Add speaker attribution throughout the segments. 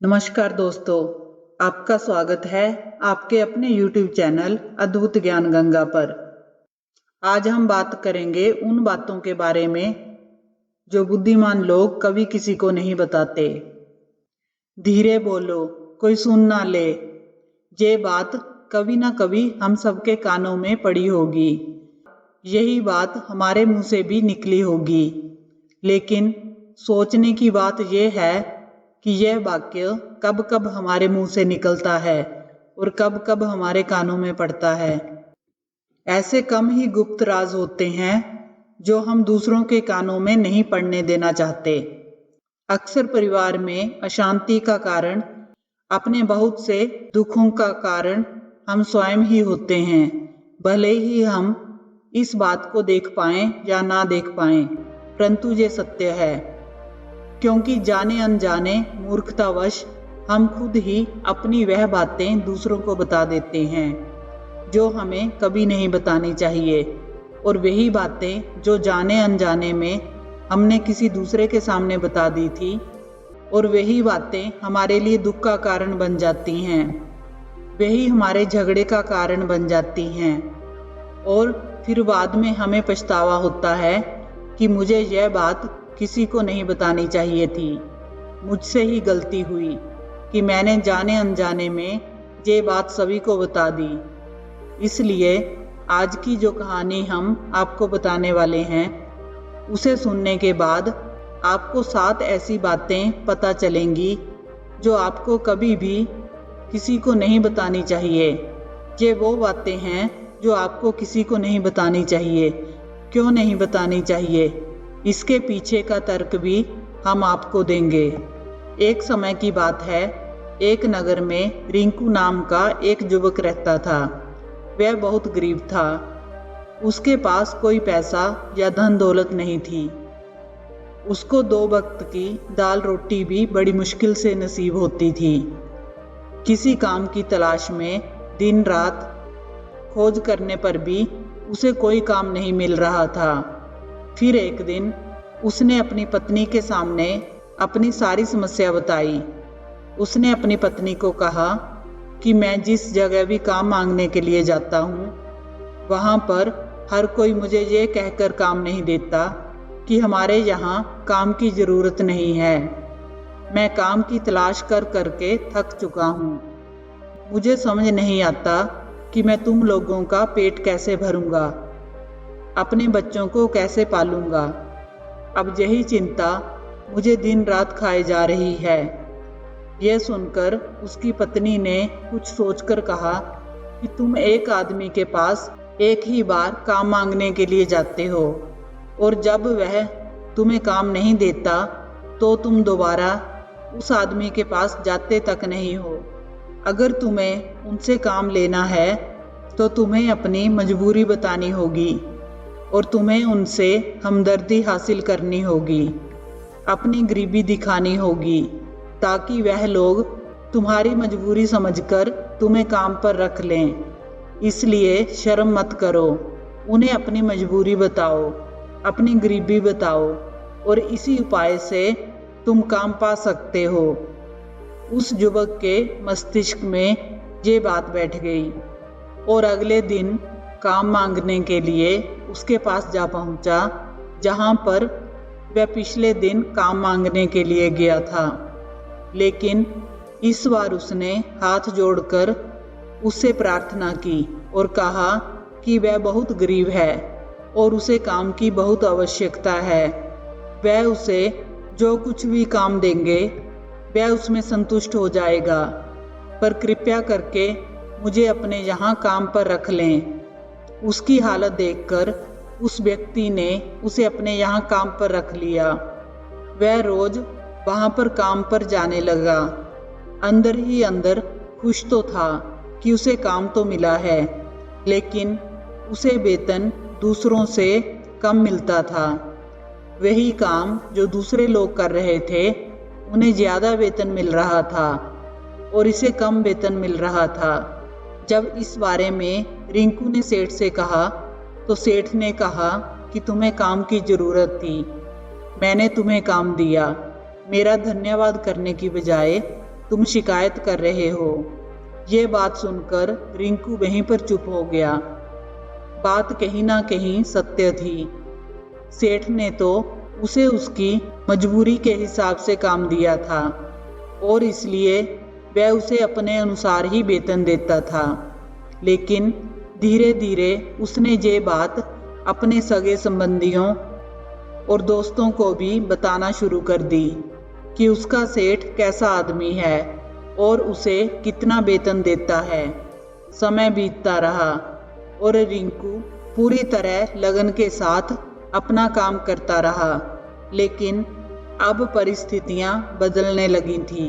Speaker 1: नमस्कार दोस्तों, आपका स्वागत है आपके अपने YouTube चैनल अद्भुत ज्ञान गंगा पर। आज हम बात करेंगे उन बातों के बारे में जो बुद्धिमान लोग कभी किसी को नहीं बताते। धीरे बोलो, कोई सुन ना ले। ये बात कभी ना कभी हम सबके कानों में पड़ी होगी। यही बात हमारे मुंह से भी निकली होगी। लेकिन सोचने की बात यह है कि यह वाक्य कब कब हमारे मुंह से निकलता है और कब कब हमारे कानों में पड़ता है। ऐसे कम ही गुप्त राज होते हैं जो हम दूसरों के कानों में नहीं पड़ने देना चाहते। अक्सर परिवार में अशांति का कारण, अपने बहुत से दुखों का कारण हम स्वयं ही होते हैं, भले ही हम इस बात को देख पाएं या ना देख पाएं, परंतु ये सत्य है। क्योंकि जाने अनजाने मूर्खतावश हम खुद ही अपनी वह बातें दूसरों को बता देते हैं जो हमें कभी नहीं बतानी चाहिए, और वही बातें जो जाने अनजाने में हमने किसी दूसरे के सामने बता दी थी, और वही बातें हमारे लिए दुख का कारण बन जाती हैं, वही हमारे झगड़े का कारण बन जाती हैं, और फिर बाद में हमें पछतावा होता है कि मुझे यह बात किसी को नहीं बतानी चाहिए थी, मुझसे ही गलती हुई कि मैंने जाने अनजाने में ये बात सभी को बता दी। इसलिए आज की जो कहानी हम आपको बताने वाले हैं, उसे सुनने के बाद आपको 7 ऐसी बातें पता चलेंगी जो आपको कभी भी किसी को नहीं बतानी चाहिए। ये वो बातें हैं जो आपको किसी को नहीं बतानी चाहिए। क्यों नहीं बतानी चाहिए, इसके पीछे का तर्क भी हम आपको देंगे। एक समय की बात है, एक नगर में रिंकू नाम का एक युवक रहता था। वह बहुत गरीब था। उसके पास कोई पैसा या धन दौलत नहीं थी। उसको 2 वक्त की दाल रोटी भी बड़ी मुश्किल से नसीब होती थी। किसी काम की तलाश में दिन रात खोज करने पर भी उसे कोई काम नहीं मिल रहा था। फिर एक दिन उसने अपनी पत्नी के सामने अपनी सारी समस्या बताई। उसने अपनी पत्नी को कहा कि मैं जिस जगह भी काम मांगने के लिए जाता हूँ, वहाँ पर हर कोई मुझे ये कहकर काम नहीं देता कि हमारे यहाँ काम की ज़रूरत नहीं है। मैं काम की तलाश कर करके थक चुका हूँ। मुझे समझ नहीं आता कि मैं तुम लोगों का पेट कैसे भरूंगा, अपने बच्चों को कैसे पालूंगा। अब यही चिंता मुझे दिन रात खाए जा रही है। यह सुनकर उसकी पत्नी ने कुछ सोचकर कहा कि तुम एक आदमी के पास एक ही बार काम मांगने के लिए जाते हो, और जब वह तुम्हें काम नहीं देता तो तुम दोबारा उस आदमी के पास जाते तक नहीं हो। अगर तुम्हें उनसे काम लेना है तो तुम्हें अपनी मजबूरी बतानी होगी, और तुम्हें उनसे हमदर्दी हासिल करनी होगी, अपनी गरीबी दिखानी होगी, ताकि वह लोग तुम्हारी मजबूरी समझकर तुम्हें काम पर रख लें। इसलिए शर्म मत करो, उन्हें अपनी मजबूरी बताओ, अपनी गरीबी बताओ, और इसी उपाय से तुम काम पा सकते हो। उस युवक के मस्तिष्क में ये बात बैठ गई, और अगले दिन काम मांगने के लिए उसके पास जा पहुंचा, जहां पर वह पिछले दिन काम मांगने के लिए गया था। लेकिन इस बार उसने हाथ जोड़कर उससे प्रार्थना की और कहा कि वह बहुत गरीब है और उसे काम की बहुत आवश्यकता है। वह उसे जो कुछ भी काम देंगे वह उसमें संतुष्ट हो जाएगा, पर कृपया करके मुझे अपने यहाँ काम पर रख लें। उसकी हालत देखकर उस व्यक्ति ने उसे अपने यहाँ काम पर रख लिया। वह रोज वहाँ पर काम पर जाने लगा। अंदर ही अंदर खुश तो था कि उसे काम तो मिला है, लेकिन उसे वेतन दूसरों से कम मिलता था। वही काम जो दूसरे लोग कर रहे थे, उन्हें ज़्यादा वेतन मिल रहा था और इसे कम वेतन मिल रहा था। जब इस बारे में रिंकू ने सेठ से कहा तो सेठ ने कहा कि तुम्हें काम की ज़रूरत थी, मैंने तुम्हें काम दिया। मेरा धन्यवाद करने की बजाय तुम शिकायत कर रहे हो। ये बात सुनकर रिंकू वहीं पर चुप हो गया। बात कहीं ना कहीं सत्य थी। सेठ ने तो उसे उसकी मजबूरी के हिसाब से काम दिया था और इसलिए वह उसे अपने अनुसार ही वेतन देता था। लेकिन धीरे धीरे उसने ये बात अपने सगे संबंधियों और दोस्तों को भी बताना शुरू कर दी कि उसका सेठ कैसा आदमी है और उसे कितना वेतन देता है। समय बीतता रहा और रिंकू पूरी तरह लगन के साथ अपना काम करता रहा। लेकिन अब परिस्थितियां बदलने लगी थी।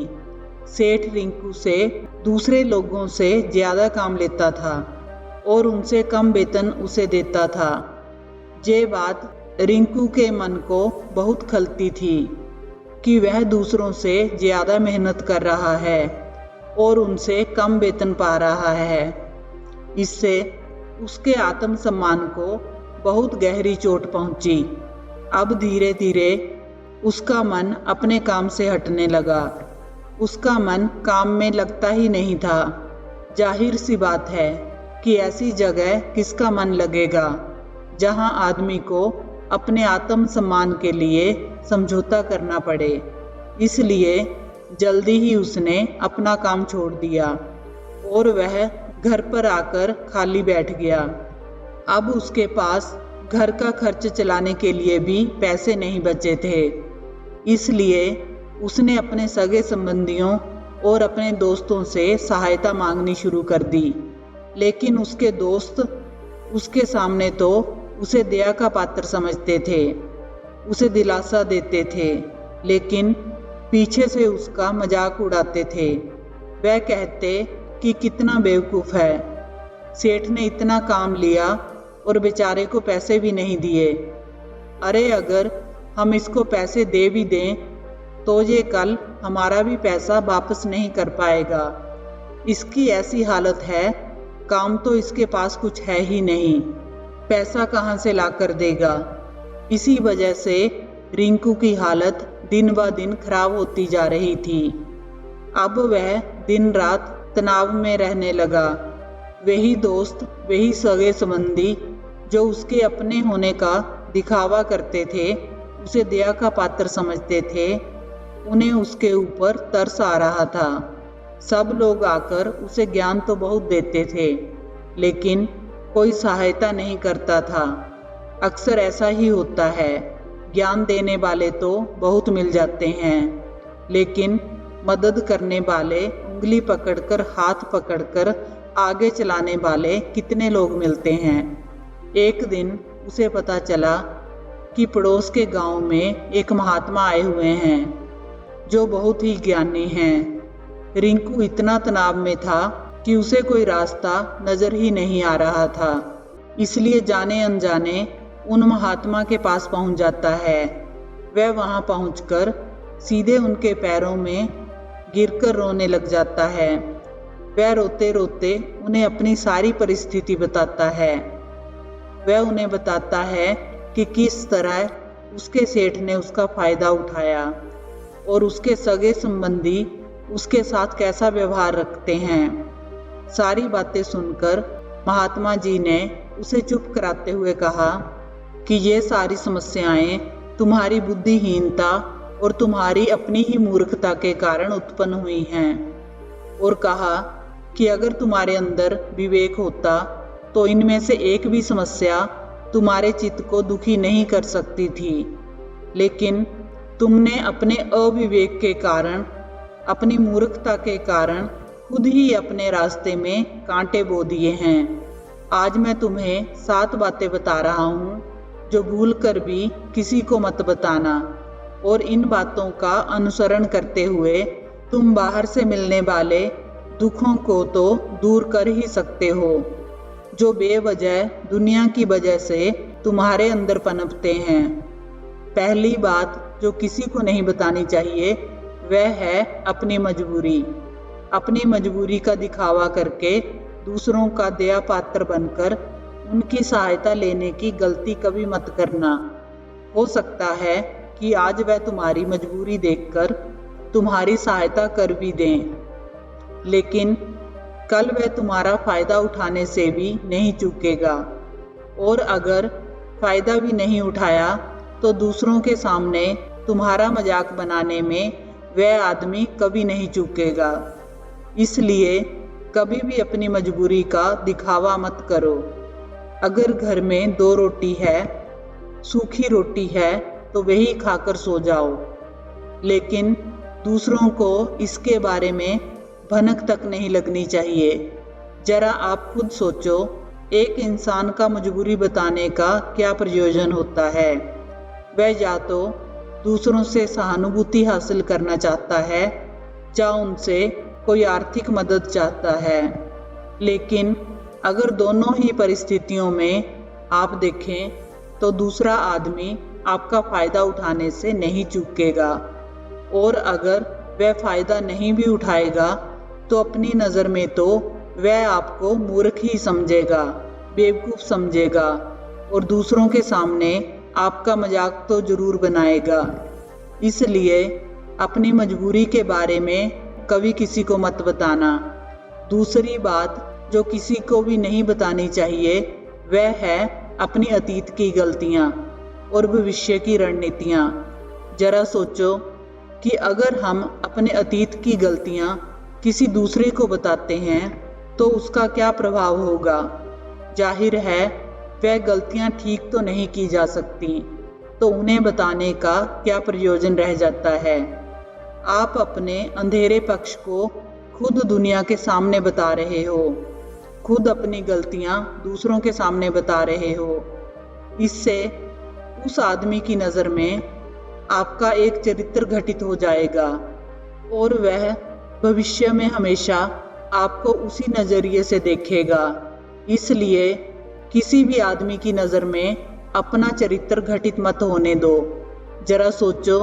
Speaker 1: सेठ रिंकू से दूसरे लोगों से ज्यादा काम लेता था और उनसे कम वेतन उसे देता था। ये बात रिंकू के मन को बहुत खलती थी कि वह दूसरों से ज्यादा मेहनत कर रहा है और उनसे कम वेतन पा रहा है। इससे उसके आत्मसम्मान को बहुत गहरी चोट पहुंची। अब धीरे धीरे उसका मन अपने काम से हटने लगा। उसका मन काम में लगता ही नहीं था। जाहिर सी बात है कि ऐसी जगह किसका मन लगेगा जहां आदमी को अपने आत्मसम्मान के लिए समझौता करना पड़े। इसलिए जल्दी ही उसने अपना काम छोड़ दिया और वह घर पर आकर खाली बैठ गया। अब उसके पास घर का खर्च चलाने के लिए भी पैसे नहीं बचे थे। इसलिए उसने अपने सगे संबंधियों और अपने दोस्तों से सहायता मांगनी शुरू कर दी। लेकिन उसके दोस्त उसके सामने तो उसे दया का पात्र समझते थे, उसे दिलासा देते थे, लेकिन पीछे से उसका मजाक उड़ाते थे। वह कहते कि कितना बेवकूफ़ है, सेठ ने इतना काम लिया और बेचारे को पैसे भी नहीं दिए। अरे अगर हम इसको पैसे दे भी दें तो ये कल हमारा भी पैसा वापस नहीं कर पाएगा। इसकी ऐसी हालत है, काम तो इसके पास कुछ है ही नहीं, पैसा कहाँ से ला कर देगा। इसी वजह से रिंकू की हालत दिन ब दिन खराब होती जा रही थी। अब वह दिन रात तनाव में रहने लगा। वही दोस्त, वही सगे संबंधी जो उसके अपने होने का दिखावा करते थे, उसे दया का पात्र समझते थे, उन्हें उसके ऊपर तरस आ रहा था। सब लोग आकर उसे ज्ञान तो बहुत देते थे, लेकिन कोई सहायता नहीं करता था। अक्सर ऐसा ही होता है, ज्ञान देने वाले तो बहुत मिल जाते हैं, लेकिन मदद करने वाले, उंगली पकड़कर, हाथ पकड़कर आगे चलाने वाले कितने लोग मिलते हैं। एक दिन उसे पता चला कि पड़ोस के गांव में एक महात्मा आए हुए हैं जो बहुत ही ज्ञानी हैं। रिंकू इतना तनाव में था कि उसे कोई रास्ता नजर ही नहीं आ रहा था। इसलिए जाने अनजाने उन महात्मा के पास पहुंच जाता है। वह वहां पहुंचकर सीधे उनके पैरों में गिरकर रोने लग जाता है। वह रोते रोते उन्हें अपनी सारी परिस्थिति बताता है। वह उन्हें बताता है कि किस तरह उसके सेठ ने उसका फायदा उठाया और उसके सगे संबंधी उसके साथ कैसा व्यवहार रखते हैं। सारी बातें सुनकर महात्मा जी ने उसे चुप कराते हुए कहा कि ये सारी समस्याएं तुम्हारी बुद्धिहीनता और तुम्हारी अपनी ही मूर्खता के कारण उत्पन्न हुई हैं, और कहा कि अगर तुम्हारे अंदर विवेक होता तो इनमें से एक भी समस्या तुम्हारे चित्त को दुखी नहीं कर सकती थी। लेकिन तुमने अपने अविवेक के कारण, अपनी मूर्खता के कारण खुद ही अपने रास्ते में कांटे बो दिए हैं। आज मैं तुम्हें 7 बातें बता रहा हूँ जो भूल कर भी किसी को मत बताना, और इन बातों का अनुसरण करते हुए तुम बाहर से मिलने वाले दुखों को तो दूर कर ही सकते हो जो बेवजह दुनिया की वजह से तुम्हारे अंदर पनपते हैं। पहली बात जो किसी को नहीं बतानी चाहिए वह है अपनी मजबूरी। अपनी मजबूरी का दिखावा करके दूसरों का दया पात्र बनकर उनकी सहायता लेने की गलती कभी मत करना। हो सकता है कि आज वह तुम्हारी मजबूरी देखकर तुम्हारी सहायता कर भी दें, लेकिन कल वह तुम्हारा फायदा उठाने से भी नहीं चूकेगा। और अगर फायदा भी नहीं उठाया तो दूसरों के सामने तुम्हारा मजाक बनाने में वह आदमी कभी नहीं चूकेगा। इसलिए कभी भी अपनी मजबूरी का दिखावा मत करो। अगर घर में 2 रोटी है, सूखी रोटी है, तो वही खाकर सो जाओ, लेकिन दूसरों को इसके बारे में भनक तक नहीं लगनी चाहिए। जरा आप खुद सोचो, एक इंसान का मजबूरी बताने का क्या प्रयोजन होता है? वह या तो दूसरों से सहानुभूति हासिल करना चाहता है या उनसे कोई आर्थिक मदद चाहता है। लेकिन अगर दोनों ही परिस्थितियों में आप देखें तो दूसरा आदमी आपका फ़ायदा उठाने से नहीं चूकेगा, और अगर वह फ़ायदा नहीं भी उठाएगा तो अपनी नज़र में तो वह आपको मूर्ख ही समझेगा, बेवकूफ़ समझेगा, और दूसरों के सामने आपका मजाक तो ज़रूर बनाएगा। इसलिए अपनी मजबूरी के बारे में कभी किसी को मत बताना। दूसरी बात जो किसी को भी नहीं बतानी चाहिए वह है अपनी अतीत की गलतियाँ और भविष्य की रणनीतियाँ। जरा सोचो कि अगर हम अपने अतीत की गलतियाँ किसी दूसरे को बताते हैं तो उसका क्या प्रभाव होगा। जाहिर है वह गलतियाँ ठीक तो नहीं की जा सकती, तो उन्हें बताने का क्या प्रयोजन रह जाता है। आप अपने अंधेरे पक्ष को खुद दुनिया के सामने बता रहे हो, खुद अपनी गलतियां दूसरों के सामने बता रहे हो। इससे उस आदमी की नज़र में आपका एक चरित्र घटित हो जाएगा और वह भविष्य में हमेशा आपको उसी नज़रिए से देखेगा। इसलिए किसी भी आदमी की नज़र में अपना चरित्र घटित मत होने दो। जरा सोचो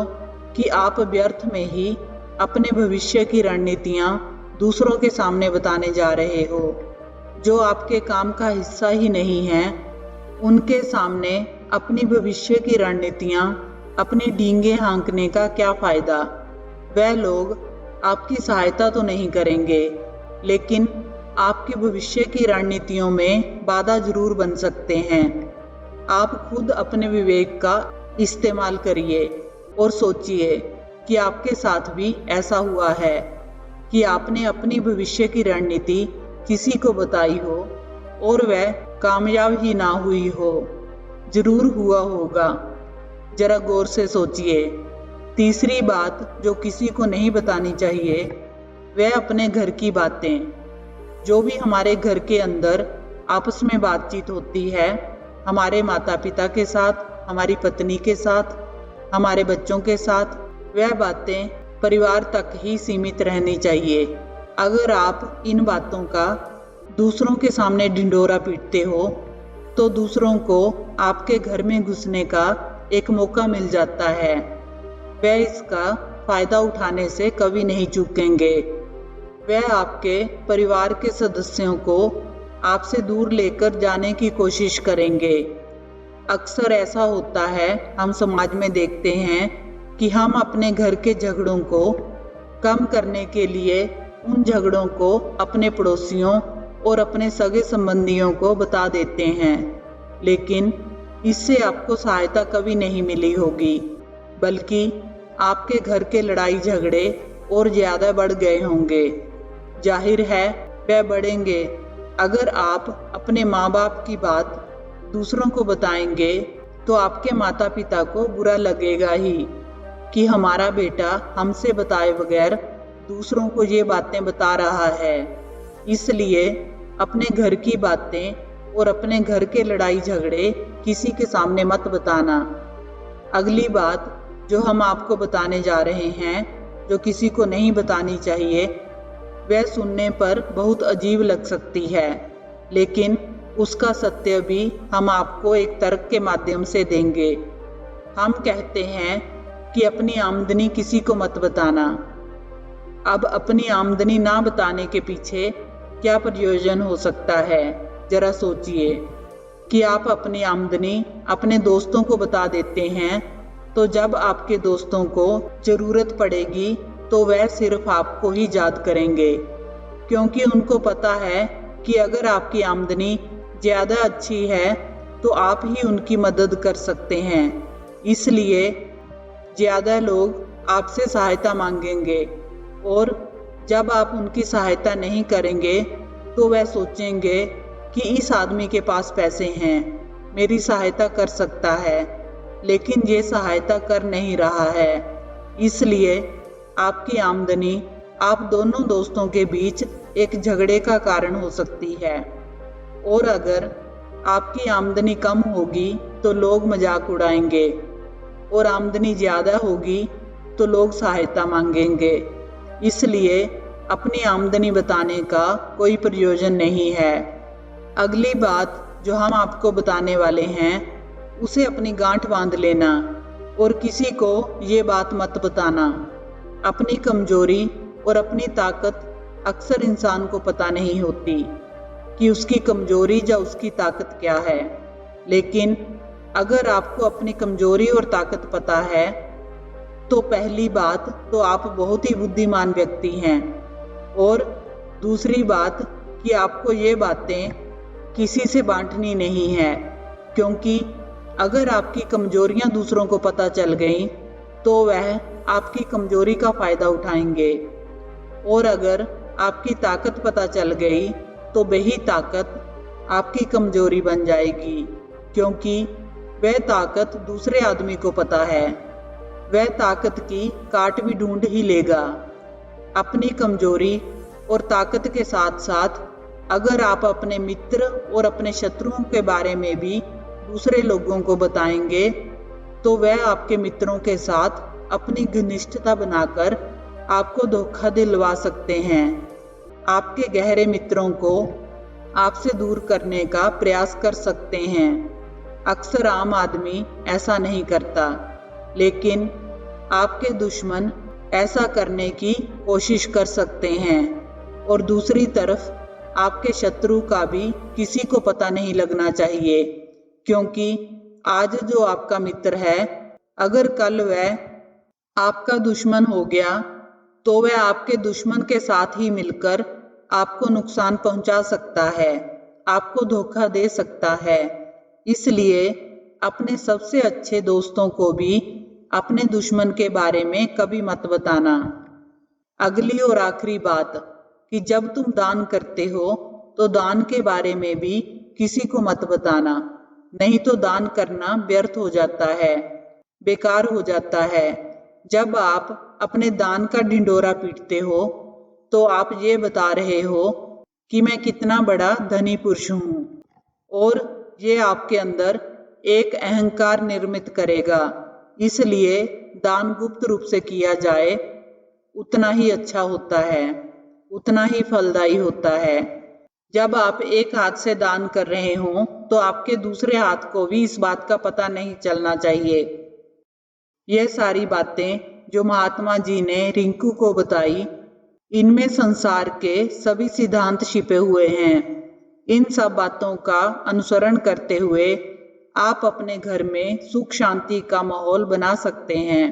Speaker 1: कि आप व्यर्थ में ही अपने भविष्य की रणनीतियाँ दूसरों के सामने बताने जा रहे हो, जो आपके काम का हिस्सा ही नहीं है। उनके सामने अपनी भविष्य की रणनीतियाँ, अपनी डींगे हाँकने का क्या फ़ायदा? वह लोग आपकी सहायता तो नहीं करेंगे, लेकिन आपके भविष्य की रणनीतियों में बाधा जरूर बन सकते हैं। आप खुद अपने विवेक का इस्तेमाल करिए और सोचिए कि आपके साथ भी ऐसा हुआ है कि आपने अपनी भविष्य की रणनीति किसी को बताई हो और वह कामयाब ही ना हुई हो। जरूर हुआ होगा, जरा गौर से सोचिए। तीसरी बात जो किसी को नहीं बतानी चाहिए वह अपने घर की बातें। जो भी हमारे घर के अंदर आपस में बातचीत होती है, हमारे माता पिता के साथ, हमारी पत्नी के साथ, हमारे बच्चों के साथ, वह बातें परिवार तक ही सीमित रहनी चाहिए। अगर आप इन बातों का दूसरों के सामने ढिंढोरा पीटते हो तो दूसरों को आपके घर में घुसने का एक मौका मिल जाता है। वह इसका फ़ायदा उठाने से कभी नहीं चूकेंगे। वह आपके परिवार के सदस्यों को आपसे दूर लेकर जाने की कोशिश करेंगे। अक्सर ऐसा होता है, हम समाज में देखते हैं कि हम अपने घर के झगड़ों को कम करने के लिए उन झगड़ों को अपने पड़ोसियों और अपने सगे संबंधियों को बता देते हैं, लेकिन इससे आपको सहायता कभी नहीं मिली होगी, बल्कि आपके घर के लड़ाई झगड़े और ज़्यादा बढ़ गए होंगे। जाहिर है वह बढ़ेंगे। अगर आप अपने माँ बाप की बात दूसरों को बताएंगे तो आपके माता पिता को बुरा लगेगा ही कि हमारा बेटा हमसे बताए बगैर दूसरों को ये बातें बता रहा है। इसलिए अपने घर की बातें और अपने घर के लड़ाई झगड़े किसी के सामने मत बताना। अगली बात जो हम आपको बताने जा रहे हैं, जो किसी को नहीं बतानी चाहिए, वह सुनने पर बहुत अजीब लग सकती है, लेकिन उसका सत्य भी हम आपको एक तर्क के माध्यम से देंगे। हम कहते हैं कि अपनी आमदनी किसी को मत बताना। अब अपनी आमदनी ना बताने के पीछे क्या प्रयोजन हो सकता है? जरा सोचिए कि आप अपनी आमदनी अपने दोस्तों को बता देते हैं, तो जब आपके दोस्तों को ज़रूरत पड़ेगी तो वह सिर्फ आपको ही याद करेंगे, क्योंकि उनको पता है कि अगर आपकी आमदनी ज़्यादा अच्छी है तो आप ही उनकी मदद कर सकते हैं। इसलिए ज़्यादा लोग आपसे सहायता मांगेंगे, और जब आप उनकी सहायता नहीं करेंगे तो वह सोचेंगे कि इस आदमी के पास पैसे हैं, मेरी सहायता कर सकता है, लेकिन ये सहायता कर नहीं रहा है। इसलिए आपकी आमदनी आप दोनों दोस्तों के बीच एक झगड़े का कारण हो सकती है। और अगर आपकी आमदनी कम होगी तो लोग मजाक उड़ाएंगे, और आमदनी ज़्यादा होगी तो लोग सहायता मांगेंगे। इसलिए अपनी आमदनी बताने का कोई प्रयोजन नहीं है। अगली बात जो हम आपको बताने वाले हैं उसे अपनी गांठ बांध लेना, और किसी को ये बात मत बताना। अपनी कमजोरी और अपनी ताकत अक्सर इंसान को पता नहीं होती कि उसकी कमजोरी या उसकी ताकत क्या है, लेकिन अगर आपको अपनी कमजोरी और ताकत पता है तो पहली बात तो आप बहुत ही बुद्धिमान व्यक्ति हैं, और दूसरी बात कि आपको ये बातें किसी से बांटनी नहीं है, क्योंकि अगर आपकी कमजोरियां दूसरों को पता चल गई तो वह आपकी कमजोरी का फ़ायदा उठाएंगे, और अगर आपकी ताकत पता चल गई तो वही ताकत आपकी कमजोरी बन जाएगी, क्योंकि वह ताकत दूसरे आदमी को पता है। वह ताकत की काट भी ढूंढ ही लेगा। अपनी कमजोरी और ताकत के साथ साथ अगर आप अपने मित्र और अपने शत्रुओं के बारे में भी दूसरे लोगों को बताएंगे तो वह आपके मित्रों के साथ अपनी घनिष्ठता बनाकर आपको धोखा दिलवा सकते हैं। आपके गहरे मित्रों को आपसे दूर करने का प्रयास कर सकते हैं। अक्सर आम आदमी ऐसा नहीं करता, लेकिन आपके दुश्मन ऐसा करने की कोशिश कर सकते हैं, और दूसरी तरफ आपके शत्रु का भी किसी को पता नहीं लगना चाहिए, क्योंकि आज जो आपका मित्र है अगर कल वह आपका दुश्मन हो गया तो वह आपके दुश्मन के साथ ही मिलकर आपको नुकसान पहुंचा सकता है, आपको धोखा दे सकता है। इसलिए अपने सबसे अच्छे दोस्तों को भी अपने दुश्मन के बारे में कभी मत बताना। अगली और आखिरी बात कि जब तुम दान करते हो तो दान के बारे में भी किसी को मत बताना, नहीं तो दान करना व्यर्थ हो जाता है, बेकार हो जाता है। जब आप अपने दान का ढिंढोरा पीटते हो तो आप ये बता रहे हो कि मैं कितना बड़ा धनी पुरुष हूँ, और ये आपके अंदर एक अहंकार निर्मित करेगा। इसलिए दान गुप्त रूप से किया जाए उतना ही अच्छा होता है, उतना ही फलदायी होता है। जब आप एक हाथ से दान कर रहे हों तो आपके दूसरे हाथ को भी इस बात का पता नहीं चलना चाहिए। यह सारी बातें जो महात्मा जी ने रिंकू को बताई, इनमें संसार के सभी सिद्धांत छिपे हुए हैं। इन सब बातों का अनुसरण करते हुए आप अपने घर में सुख शांति का माहौल बना सकते हैं,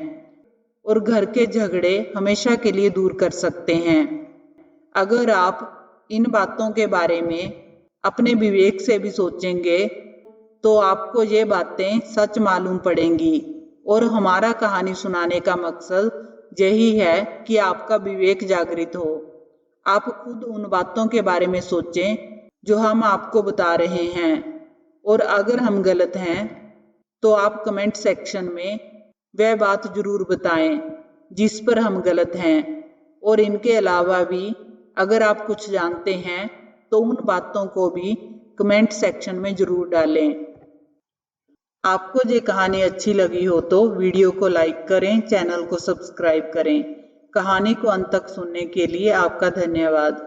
Speaker 1: और घर के झगड़े हमेशा के लिए दूर कर सकते हैं। अगर आप इन बातों के बारे में अपने विवेक से भी सोचेंगे तो आपको ये बातें सच मालूम पड़ेंगी, और हमारा कहानी सुनाने का मकसद यही है कि आपका विवेक जागृत हो। आप खुद उन बातों के बारे में सोचें जो हम आपको बता रहे हैं, और अगर हम गलत हैं तो आप कमेंट सेक्शन में वह बात जरूर बताएं जिस पर हम गलत हैं। और इनके अलावा भी अगर आप कुछ जानते हैं तो उन बातों को भी कमेंट सेक्शन में जरूर डालें। आपको ये कहानी अच्छी लगी हो तो वीडियो को लाइक करें, चैनल को सब्सक्राइब करें। कहानी को अंत तक सुनने के लिए आपका धन्यवाद।